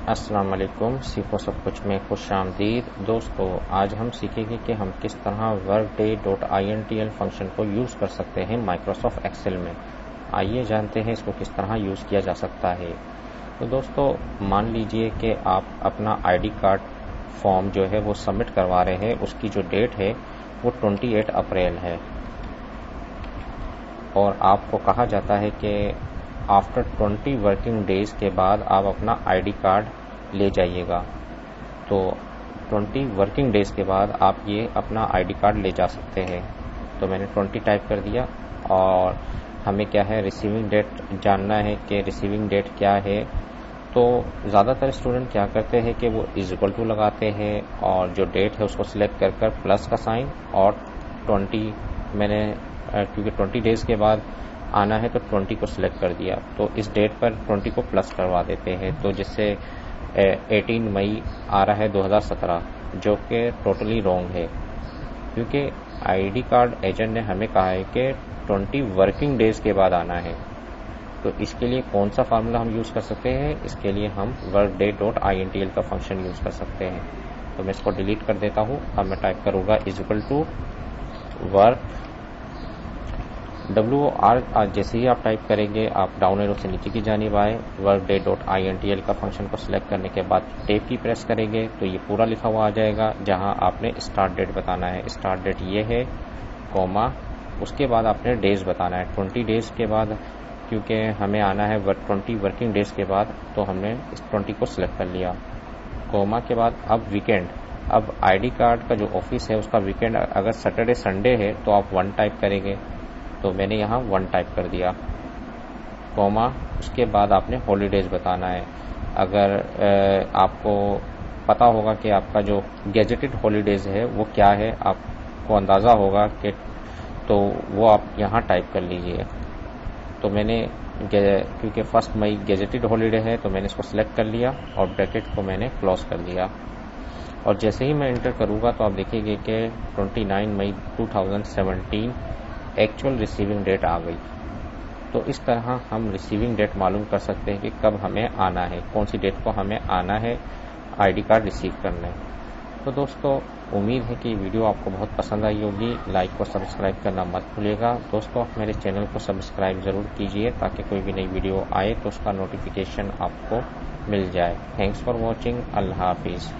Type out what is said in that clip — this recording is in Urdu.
السلام علیکم، سیکھو سب کچھ میں خوش آمدید دوستو۔ آج ہم سیکھیں گے کہ ہم کس طرح workday.intl فنکشن کو یوز کر سکتے ہیں مائکروسافٹ ایکسل میں۔ آئیے جانتے ہیں اس کو کس طرح یوز کیا جا سکتا ہے۔ تو دوستو مان لیجئے کہ آپ اپنا آئی ڈی کارڈ فارم جو ہے وہ سبمٹ کروا رہے ہیں، اس کی جو ڈیٹ ہے وہ 28 اپریل ہے، اور آپ کو کہا جاتا ہے کہ آفٹر 20 ورکنگ ڈیز کے بعد آپ اپنا آئی ڈی کارڈ لے جائیے گا۔ تو 20 ورکنگ ڈیز کے بعد آپ یہ اپنا آئی ڈی کارڈ لے جا سکتے ہیں۔ تو میں نے 20 ٹائپ کر دیا، اور ہمیں کیا ہے ریسیونگ ڈیٹ جاننا ہے کہ ریسیونگ ڈیٹ کیا ہے۔ تو زیادہ تر اسٹوڈنٹ کیا کرتے ہیں کہ وہ = لگاتے ہیں، اور جو ڈیٹ ہے اس کو سلیکٹ کر پلس کا سائن، اور 20 میں نے کیونکہ 20 ڈیز کے بعد آنا ہے تو 20 کو سلیکٹ کر دیا، تو اس ڈیٹ پر 20 کو پلس کروا دیتے ہیں، تو جس سے 18 مئی آ رہا ہے 2017، جو کہ ٹوٹلی رانگ ہے، کیونکہ آئی ڈی کارڈ ایجنٹ نے ہمیں کہا ہے کہ 20 ورکنگ ڈیز کے بعد آنا ہے۔ تو اس کے لیے کون سا فارمولا ہم یوز کر سکتے ہیں؟ اس کے لیے ہم workday.intl کا فنکشن یوز کر سکتے ہیں۔ تو میں اس کو ڈیلیٹ کر دیتا ہوں۔ اب میں ٹائپ کروں گا =work جیسے ہی آپ ٹائپ کریں گے آپ ڈاؤن ایرو سے نیچے کی جانب آئے، workday.intl کا فنکشن کو سلیکٹ کرنے کے بعد ٹیب کی پریس کریں گے تو یہ پورا لکھا ہوا آ جائے گا، جہاں آپ نے اسٹارٹ ڈیٹ بتانا ہے۔ اسٹارٹ ڈیٹ یہ ہے، کوما، اس کے بعد آپ نے ڈیز بتانا ہے 20 ڈیز کے بعد، کیونکہ ہمیں آنا ہے 20 ورکنگ ڈیز کے بعد، تو ہم نے اس 20 کو سلیکٹ کر لیا، کوما کے بعد اب ویکینڈ۔ اب آئی ڈی کارڈ کا جو آفس ہے اس کا ویکینڈ اگر سیٹرڈے سنڈے ہے تو آپ 1 ٹائپ کریں گے، تو میں نے یہاں 1 ٹائپ کر دیا، کوما، اس کے بعد آپ نے ہالیڈیز بتانا ہے۔ اگر آپ کو پتا ہوگا کہ آپ کا جو گیجٹڈ ہالیڈیز ہے وہ کیا ہے، آپ کو اندازہ ہوگا کہ تو وہ آپ یہاں ٹائپ کر لیجئے۔ تو میں نے کیونکہ 1 مئی گیجٹڈ ہالیڈے ہے تو میں نے اس کو سلیکٹ کر لیا، اور بریکٹ کو میں نے کلوز کر دیا، اور جیسے ہی میں انٹر کروں گا تو آپ دیکھیں گے کہ 29 مئی 2017 ایکچوئل ریسیونگ ڈیٹ آ گئی۔ تو اس طرح ہم ریسیونگ ڈیٹ معلوم کر سکتے ہیں کہ کب ہمیں آنا ہے، کون سی ڈیٹ کو ہمیں آنا ہے آئی ڈی کارڈ ریسیو کرنے۔ تو دوستو امید ہے کہ یہ ویڈیو آپ کو بہت پسند آئی ہوگی۔ لائک اور سبسکرائب کرنا مت بھولیے گا۔ دوستو میرے چینل کو سبسکرائب ضرور کیجئے تاکہ کوئی بھی نئی ویڈیو آئے تو اس کا نوٹیفیکیشن آپ کو مل جائے۔ Thanks for watching. اللہ حافظ۔